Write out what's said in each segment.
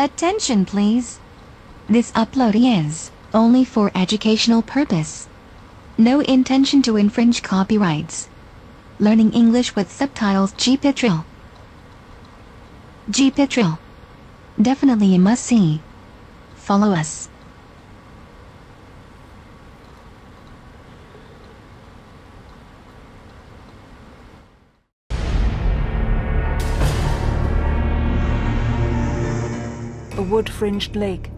Attention please. This upload is only for educational purpose. No intention to infringe copyrights. Learning English with subtitles. GPITRAL. GPITRAL. Definitely a must-see. Follow us. A wood-fringed lake.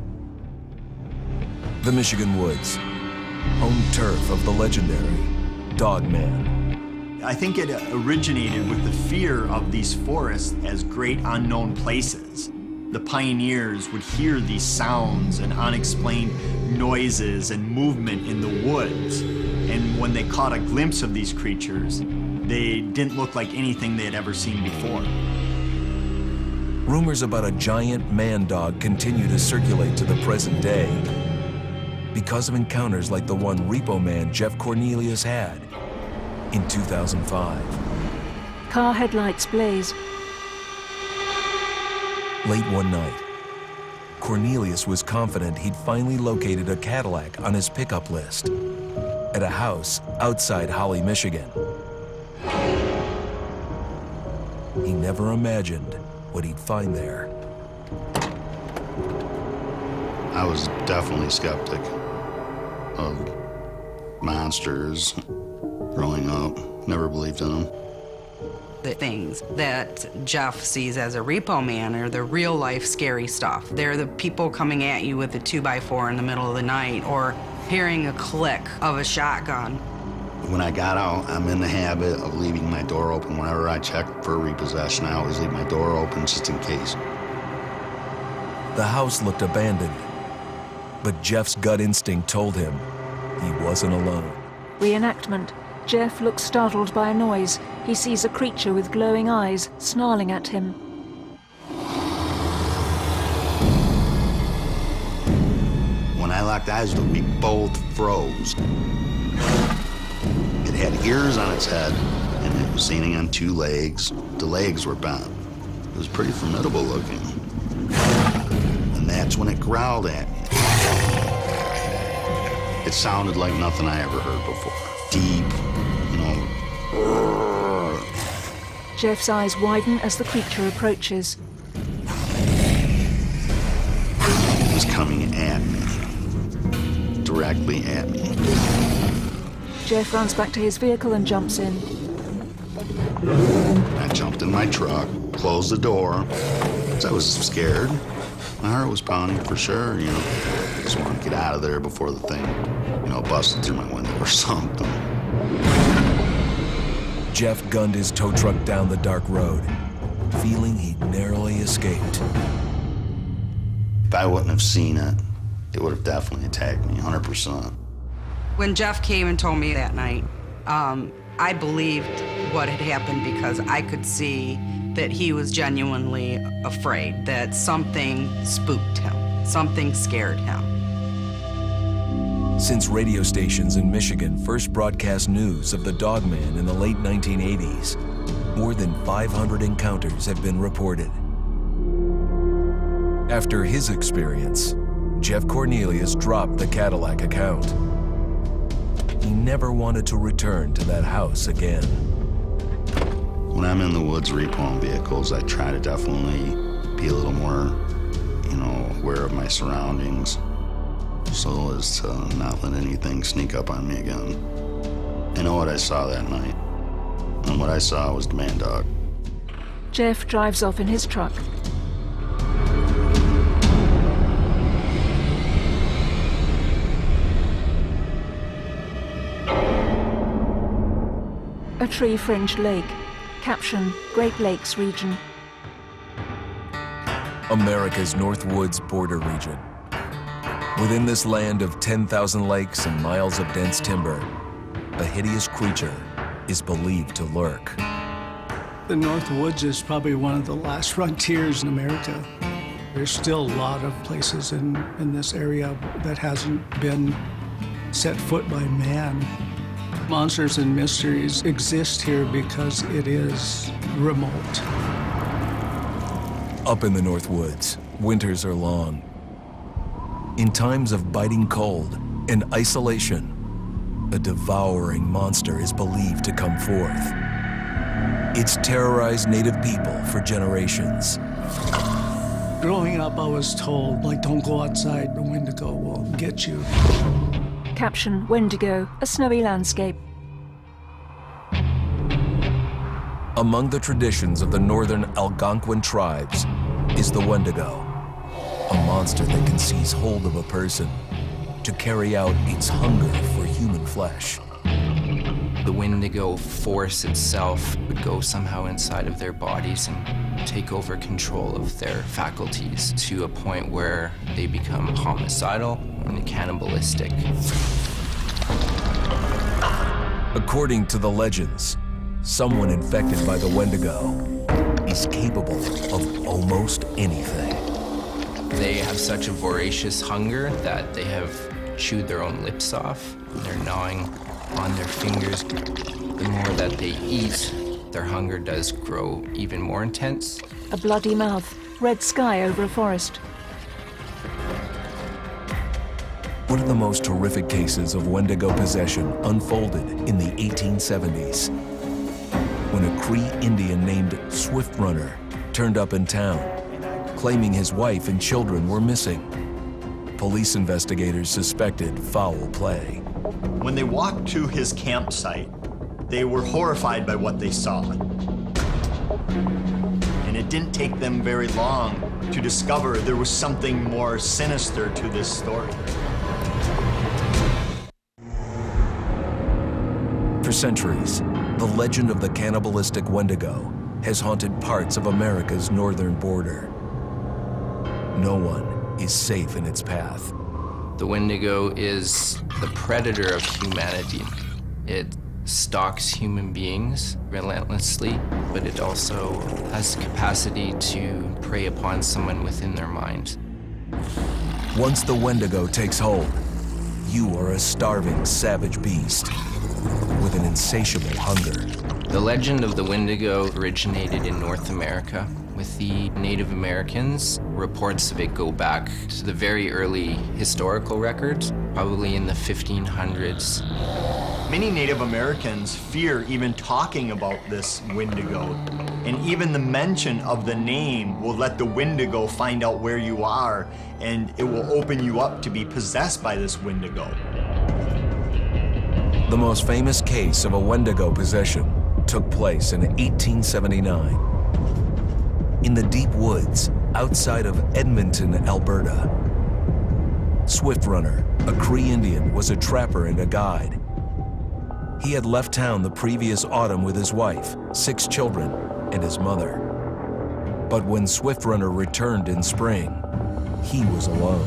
The Michigan woods, home turf of the legendary Dogman. I think it originated with the fear of these forests as great unknown places. The pioneers would hear these sounds and unexplained noises and movement in the woods. And when they caught a glimpse of these creatures, they didn't look like anything they had ever seen before. Rumors about a giant man-dog continue to circulate to the present day because of encounters like the one repo man Jeff Cornelius had in 2005. Car headlights blaze. Late one night, Cornelius was confident he'd finally located a Cadillac on his pickup list at a house outside Holly, Michigan. He never imagined what he'd find there. I was definitely skeptic of monsters growing up. Never believed in them. The things that Jeff sees as a repo man are the real life scary stuff. They're the people coming at you with a 2x4 in the middle of the night or hearing a click of a shotgun. When I got out, I'm in the habit of leaving my door open. Whenever I check for repossession, I always leave my door open just in case. The house looked abandoned, but Jeff's gut instinct told him he wasn't alone. Reenactment. Jeff looks startled by a noise. He sees a creature with glowing eyes, snarling at him. When I locked eyes with it, we both froze. It had ears on its head, and it was standing on two legs. The legs were bent. It was pretty formidable looking. And that's when it growled at me. It sounded like nothing I ever heard before. Deep, you know. Jeff's eyes widen as the creature approaches. It was coming at me. Directly at me. Jeff runs back to his vehicle and jumps in. I jumped in my truck, closed the door, because I was scared. My heart was pounding for sure, you know. Just wanted to get out of there before the thing, you know, busted through my window or something. Jeff gunned his tow truck down the dark road, feeling he'd narrowly escaped. If I wouldn't have seen it, it would have definitely attacked me, 100%. When Jeff came and told me that night, I believed what had happened because I could see that he was genuinely afraid, that something spooked him, something scared him. Since radio stations in Michigan first broadcast news of the Dogman in the late 1980s, more than 500 encounters have been reported. After his experience, Jeff Cornelius dropped the Cadillac account. He never wanted to return to that house again. When I'm in the woods repoing vehicles, I try to definitely be a little more, you know, aware of my surroundings so as to not let anything sneak up on me again. I know what I saw that night, and what I saw was the man dog. Jeff drives off in his truck. A tree-fringed lake. Caption, Great Lakes region. America's North Woods border region. Within this land of 10,000 lakes and miles of dense timber, a hideous creature is believed to lurk. The North Woods is probably one of the last frontiers in America. There's still a lot of places in this area that hasn't been set foot by man. Monsters and mysteries exist here because it is remote. Up in the North Woods, winters are long. In times of biting cold and isolation, a devouring monster is believed to come forth. It's terrorized native people for generations. Growing up, I was told, like, don't go outside, the Wendigo will get you. Caption: Wendigo, a snowy landscape. Among the traditions of the northern Algonquin tribes is the Wendigo, a monster that can seize hold of a person to carry out its hunger for human flesh. The Wendigo force itself would go somehow inside of their bodies and take over control of their faculties to a point where they become homicidal and cannibalistic. According to the legends, someone infected by the Wendigo is capable of almost anything. They have such a voracious hunger that they have chewed their own lips off. They're gnawing on their fingers. The more that they eat, their hunger does grow even more intense. A bloody mouth, red sky over a forest. One of the most horrific cases of Wendigo possession unfolded in the 1870s, when a Cree Indian named Swift Runner turned up in town, claiming his wife and children were missing. Police investigators suspected foul play. When they walked to his campsite, they were horrified by what they saw. And it didn't take them very long to discover there was something more sinister to this story. For centuries, the legend of the cannibalistic Wendigo has haunted parts of America's northern border. No one is safe in its path. The Wendigo is the predator of humanity. It stalks human beings relentlessly, but it also has the capacity to prey upon someone within their mind. Once the Wendigo takes hold, you are a starving, savage beast with an insatiable hunger. The legend of the Wendigo originated in North America with the Native Americans. Reports of it go back to the very early historical records, probably in the 1500s. Many Native Americans fear even talking about this Wendigo, and even the mention of the name will let the Wendigo find out where you are, and it will open you up to be possessed by this Wendigo. The most famous case of a Wendigo possession took place in 1879. In the deep woods outside of Edmonton, Alberta. Swift Runner, a Cree Indian, was a trapper and a guide. He had left town the previous autumn with his wife, 6 children, and his mother. But when Swift Runner returned in spring, he was alone.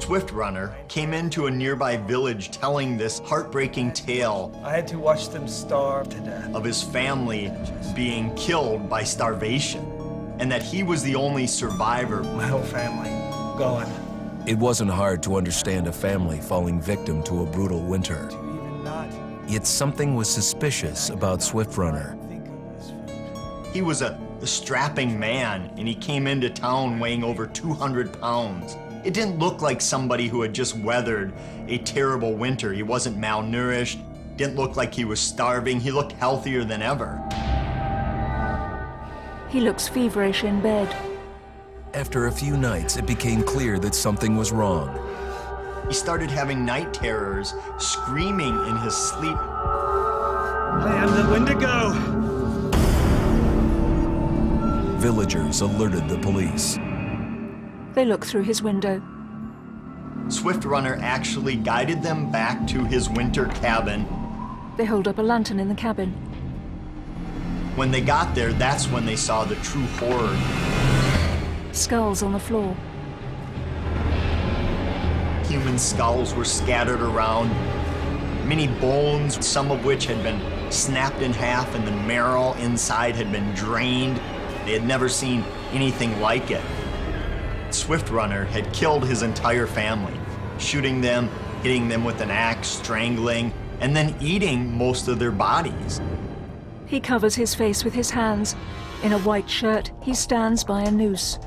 Swift Runner came into a nearby village telling this heartbreaking tale. I had to watch them starve to death. Of his family being killed by starvation, and that he was the only survivor. My whole family gone. It wasn't hard to understand a family falling victim to a brutal winter. Yet something was suspicious about Swift Runner. He was a strapping man, and he came into town weighing over 200 pounds. It didn't look like somebody who had just weathered a terrible winter. He wasn't malnourished, didn't look like he was starving. He looked healthier than ever. He looks feverish in bed. After a few nights, it became clear that something was wrong. He started having night terrors, screaming in his sleep. I am the Wendigo! Villagers alerted the police. They look through his window. Swift Runner actually guided them back to his winter cabin. They hold up a lantern in the cabin. When they got there, that's when they saw the true horror. Skulls on the floor. Human skulls were scattered around. Many bones, some of which had been snapped in half, and the marrow inside had been drained. They had never seen anything like it. Swift Runner had killed his entire family, shooting them, hitting them with an axe, strangling, and then eating most of their bodies. He covers his face with his hands. In a white shirt, he stands by a noose.